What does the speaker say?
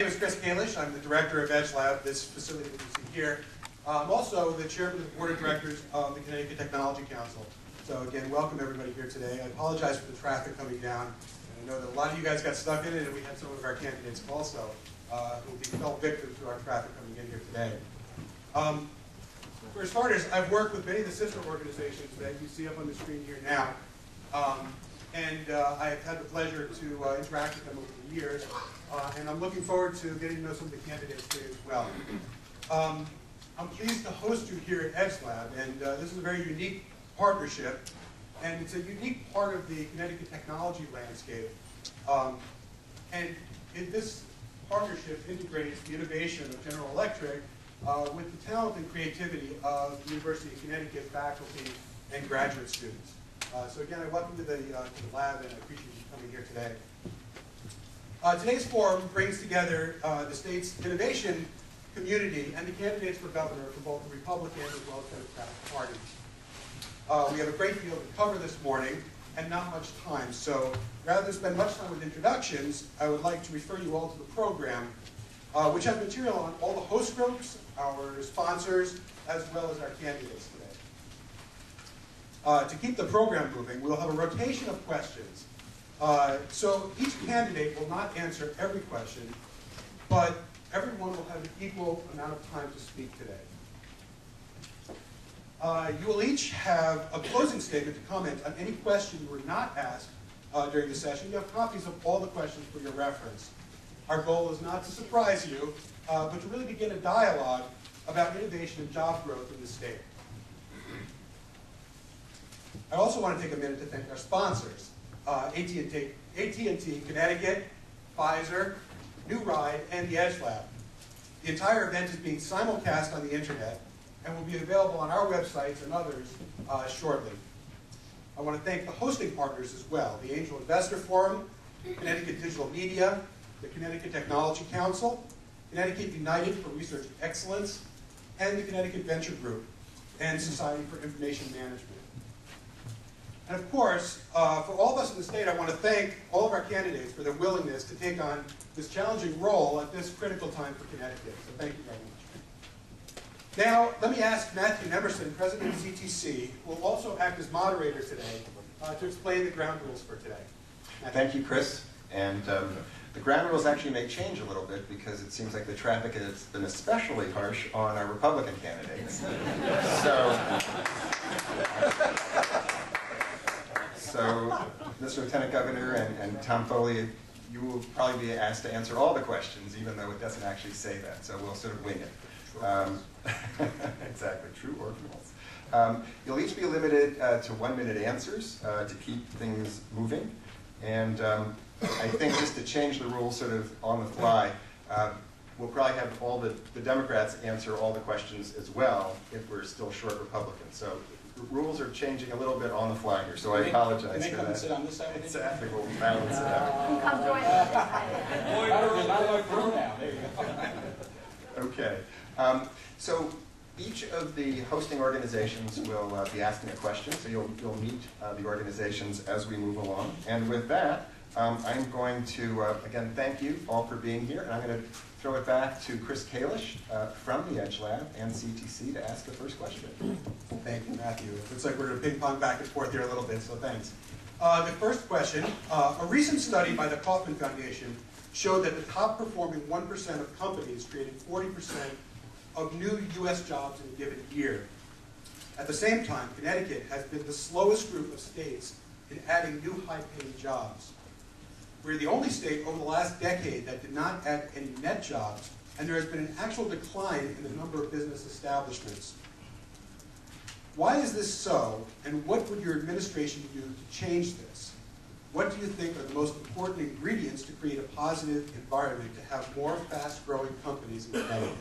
My name is Chris Kalish. I'm the director of edgelab, this facility that you see here. I'm also the chairman of the board of directors of the Connecticut Technology Council. So again, welcome everybody here today. I apologize for the traffic coming down. And I know that a lot of you guys got stuck in it, and we had some of our candidates also who fell victim to our traffic coming in here today. For starters, I've worked with many of the sister organizations that you see up on the screen here now. I've had the pleasure to interact with them over the years, and I'm looking forward to getting to know some of the candidates today as well. I'm pleased to host you here at edgelab, and this is a very unique partnership, and it's a unique part of the Connecticut technology landscape. This partnership integrates the innovation of General Electric with the talent and creativity of the University of Connecticut faculty and graduate students. So again, I welcome you to the lab, and I appreciate you coming here today. Today's forum brings together the state's innovation community and the candidates for governor for both the Republican as well as Democratic parties. We have a great deal to cover this morning and not much time, so rather than spend much time with introductions, I would like to refer you all to the program, which has material on all the host groups, our sponsors, as well as our candidates today. To keep the program moving, we'll have a rotation of questions. So each candidate will not answer every question, but everyone will have an equal amount of time to speak today. You will each have a closing statement to comment on any question you were not asked during the session. You have copies of all the questions for your reference. Our goal is not to surprise you, but to really begin a dialogue about innovation and job growth in the state. I also want to take a minute to thank our sponsors, AT&T, Connecticut, Pfizer, New Ride, and the edgelab. The entire event is being simulcast on the internet and will be available on our websites and others shortly. I want to thank the hosting partners as well, the Angel Investor Forum, Connecticut Digital Media, the Connecticut Technology Council, Connecticut United for Research Excellence, and the Connecticut Venture Group, and Society for Information Management. And of course, for all of us in the state, I want to thank all of our candidates for their willingness to take on this challenging role at this critical time for Connecticut. So thank you very much. Now, let me ask Matthew Nemerson, President of CTC, who will also act as moderator today, to explain the ground rules for today. Matthew. Thank you, Chris. And the ground rules actually may change a little bit because it seems like the traffic has been especially harsh on our Republican candidates. So, Mr. Lieutenant Governor and Tom Foley, you will probably be asked to answer all the questions, even though it doesn't actually say that. So we'll sort of wing it. Exactly, true or false. You'll each be limited to 1-minute answers to keep things moving. And I think just to change the rules sort of on the fly, we'll probably have all the Democrats answer all the questions as well if we're still short Republicans. So the rules are changing a little bit on the fly here, so I apologize for that. Can they come and sit on this side? Exactly, we'll balance it out. Come join us. There you go. Okay. So each of the hosting organizations will be asking a question, so you'll meet the organizations as we move along. And with that, I'm going to, again, thank you all for being here, and I'm going to throw it back to Chris Kalish from the edgelab and CTC to ask the first question. Thank you, Matthew. It looks like we're going to ping pong back and forth here a little bit, so thanks. The first question, a recent study by the Kauffman Foundation showed that the top performing 1% of companies created 40% of new U.S. jobs in a given year. At the same time, Connecticut has been the slowest group of states in adding new high-paying jobs. We're the only state over the last decade that did not add any net jobs, and there has been an actual decline in the number of business establishments. Why is this so, and what would your administration do to change this? What do you think are the most important ingredients to create a positive environment to have more fast-growing companies in Connecticut?